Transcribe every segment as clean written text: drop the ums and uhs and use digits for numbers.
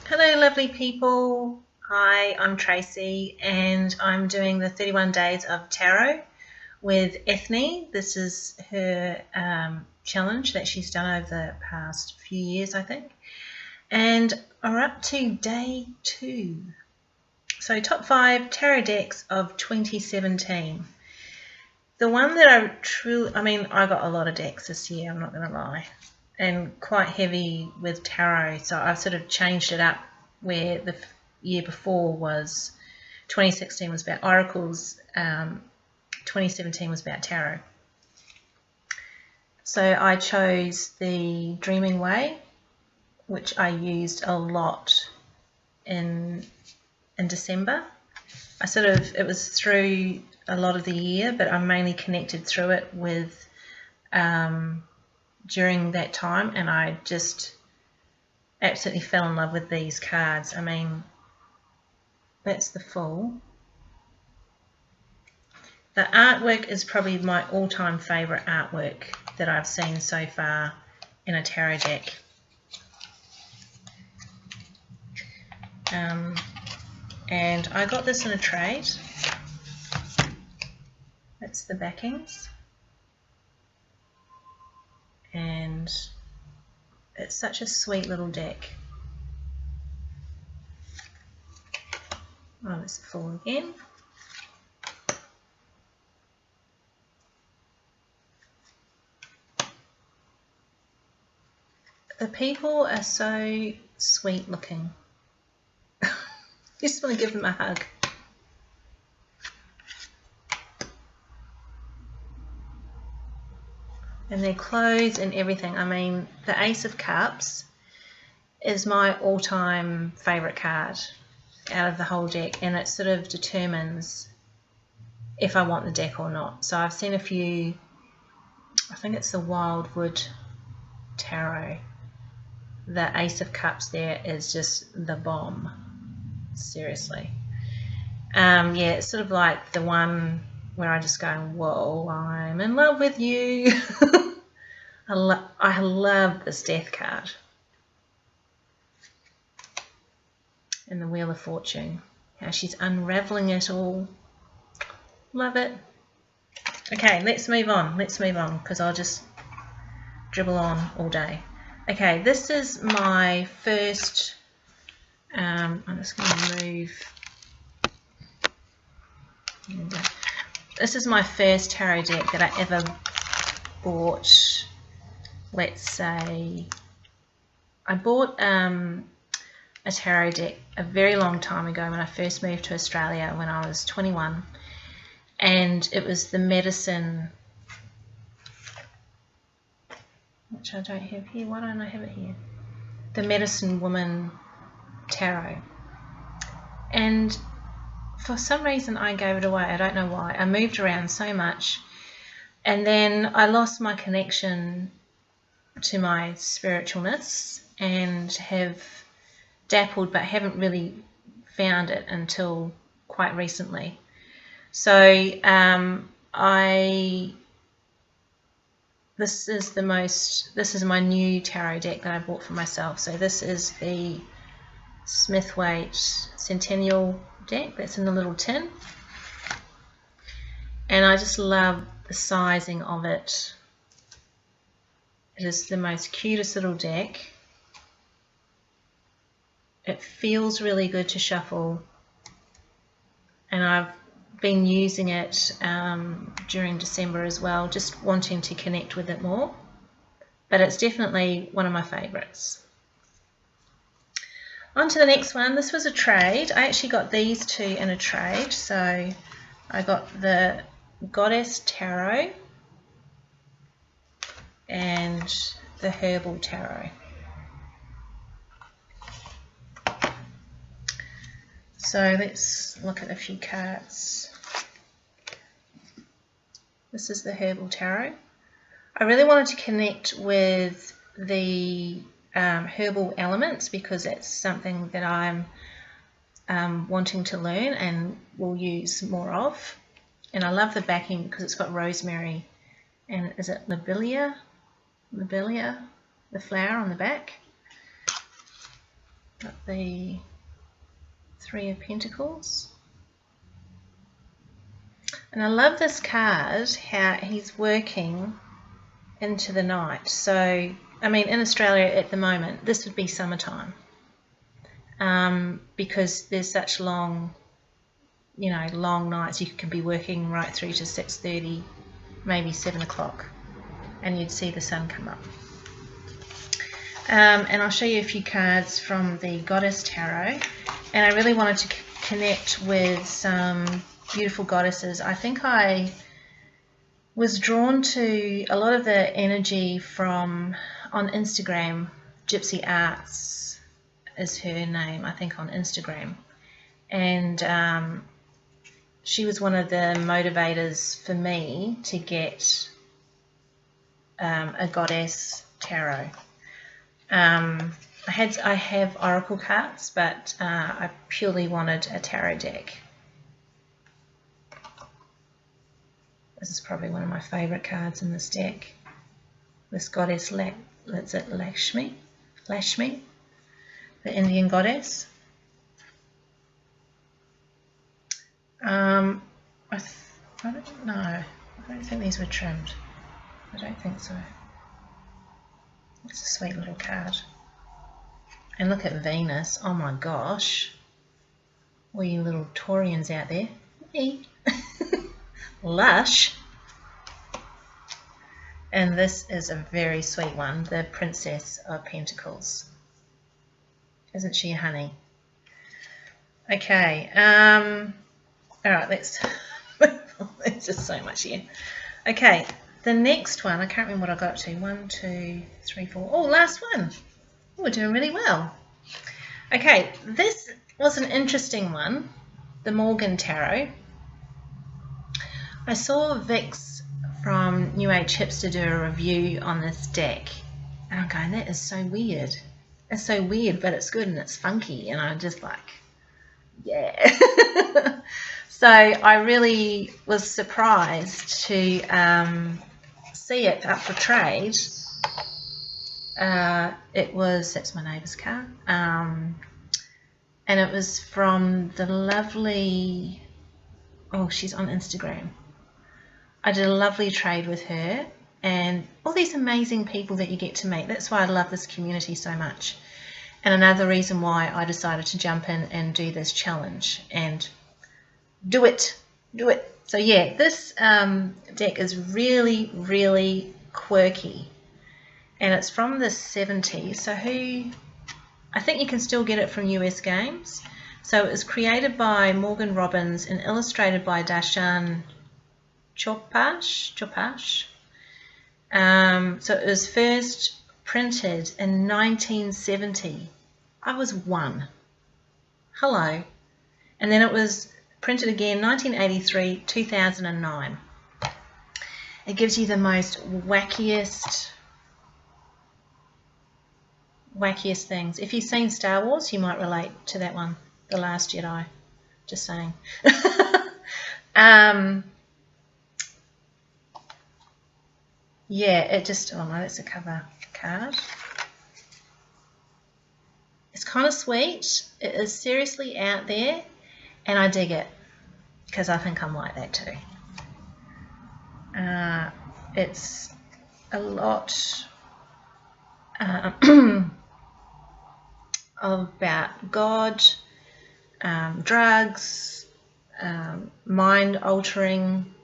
Hello lovely people, hi, I'm Tracy and I'm doing the 31 Days of Tarot with Ethne. This is her challenge that she's done over the past few years, I think, and we're up to day 2. So top 5 tarot decks of 2017. The one that I got a lot of decks this year, I'm not going to lie, and quite heavy with tarot, so I've sort of changed it up where the year before was 2016 was about oracles, 2017 was about tarot. So I chose the Dreaming Way, which I used a lot in December. It was through a lot of the year, but I mainly connected through it with during that time, and I just absolutely fell in love with these cards. I mean, that's the full. The artwork is probably my all-time favourite artwork that I've seen so far in a tarot deck. And I got this in a trade. That's the backings. And it's such a sweet little deck. Oh, it's full again. The people are so sweet looking. You just want to give them a hug. And their clothes and everything. I mean, the Ace of Cups is my all-time favourite card out of the whole deck, and it sort of determines if I want the deck or not. So I've seen a few, I think it's the Wildwood Tarot. The Ace of Cups there is just the bomb. Seriously. Yeah, it's sort of like the one where I just go, whoa, I'm in love with you. I love this Death card. And the Wheel of Fortune. How she's unraveling it all. Love it. Okay, let's move on. Let's move on, because I'll just dribble on all day. Okay, this is my first, I'm just going to move. This is my first tarot deck that I ever bought. Let's say I bought a tarot deck a very long time ago when I first moved to Australia when I was 21, and it was the Medicine, which I don't have here. Why don't I have it here? The Medicine Woman Tarot. And for some reason I gave it away. I don't know why. I moved around so much, and then I lost my connection to my spiritualness and have dabbled but haven't really found it until quite recently. So this is my new tarot deck that I bought for myself. So this is the Smith-Waite Centennial deck that's in the little tin, and I just love the sizing of it. It is the most cutest little deck. It feels really good to shuffle, and I've been using it during December as well, just wanting to connect with it more, but it's definitely one of my favorites. On to the next one. This was a trade. I actually got these two in a trade. So I got the Goddess Tarot and the Herbal Tarot. So let's look at a few cards. This is the Herbal Tarot. I really wanted to connect with the herbal elements, because that's something that I'm wanting to learn and will use more of. And I love the backing because it's got rosemary and is it lobelia, the flower on the back. got the Three of Pentacles. And I love this card, how he's working into the night. So, I mean, in Australia at the moment, this would be summertime, because there's such long, you know, long nights. You can be working right through to 6:30, maybe 7 o'clock, and you'd see the sun come up. And I'll show you a few cards from the Goddess Tarot, and I really wanted to connect with some beautiful goddesses. I think I was drawn to a lot of the energy from, on Instagram, Gypsy Arts is her name, I think, on Instagram. And she was one of the motivators for me to get a Goddess Tarot. I have Oracle cards, but I purely wanted a tarot deck. This is probably one of my favourite cards in this deck. This goddess, is it Lakshmi? Lakshmi, the Indian goddess. I don't know. I don't think these were trimmed. I don't think so. It's a sweet little card. And look at Venus. Oh my gosh. All you little Taurians out there. Me. Lush. And this is a very sweet one, the Princess of Pentacles. Isn't she a honey? Okay, alright, let's move on. There's just so much here. Okay, the next one, I can't remember what I got to. 1, 2, 3, 4. Oh, last one. Oh, we're doing really well. Okay, this was an interesting one, the Morgan Tarot. I saw Vix from New Age Hipster do a review on this deck, and I'm going, that is so weird. It's so weird, but it's good and it's funky, and I'm just like, yeah. So I really was surprised to see it up for trade. That's my neighbour's car, and it was from the lovely, oh, she's on Instagram. I did a lovely trade with her, and all these amazing people that you get to meet. That's why I love this community so much. And another reason why I decided to jump in and do this challenge and do it. So yeah, this deck is really, really quirky, and it's from the 70s. So I think you can still get it from US Games. So it was created by Morgan Robbins and illustrated by Darshan Chopash. So it was first printed in 1970. I was 1. Hello. And then it was printed again 1983, 2009. It gives you the most wackiest things. If you've seen Star Wars, you might relate to that one, The Last Jedi. Just saying. Yeah, it just, oh no, that's a cover card. It's kind of sweet. It is seriously out there, and I dig it because I think I'm like that too. It's a lot about God, drugs, mind-altering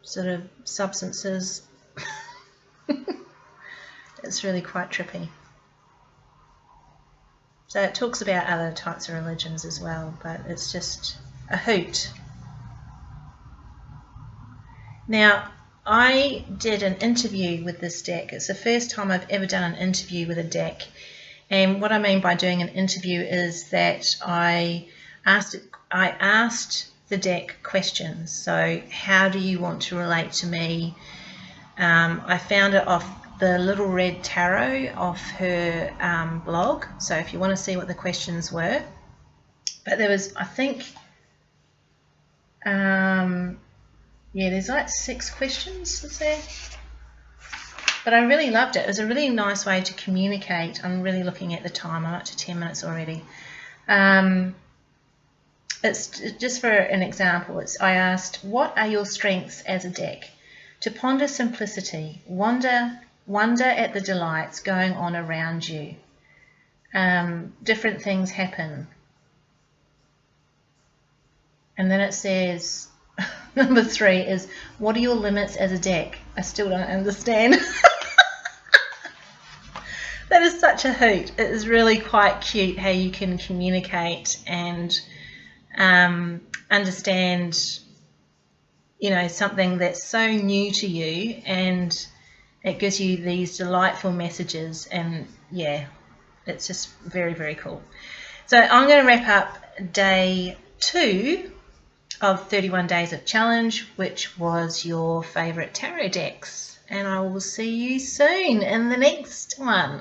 sort of substances. It's really quite trippy. So it talks about other types of religions as well, but it's just a hoot. Now, I did an interview with this deck. It's the first time I've ever done an interview with a deck. And what I mean by doing an interview is that I asked the deck questions. So how do you want to relate to me? I found it off the Little Red Tarot off her blog. So if you want to see what the questions were. But there was, I think, yeah, there's like 6 questions, is there? But I really loved it. It was a really nice way to communicate. I'm really looking at the time. I'm up to 10 minutes already. It's just for an example. I asked, what are your strengths as a deck? To ponder simplicity, wonder at the delights going on around you. Different things happen. And then it says, number 3 is, what are your limits as a deck? I still don't understand. That is such a hoot. It is really quite cute how you can communicate and understand, you know, something that's so new to you, and it gives you these delightful messages. And yeah, it's just very, very cool. So I'm going to wrap up day 2 of 31 Days of Challenge, which was your favorite tarot decks, and I will see you soon in the next one.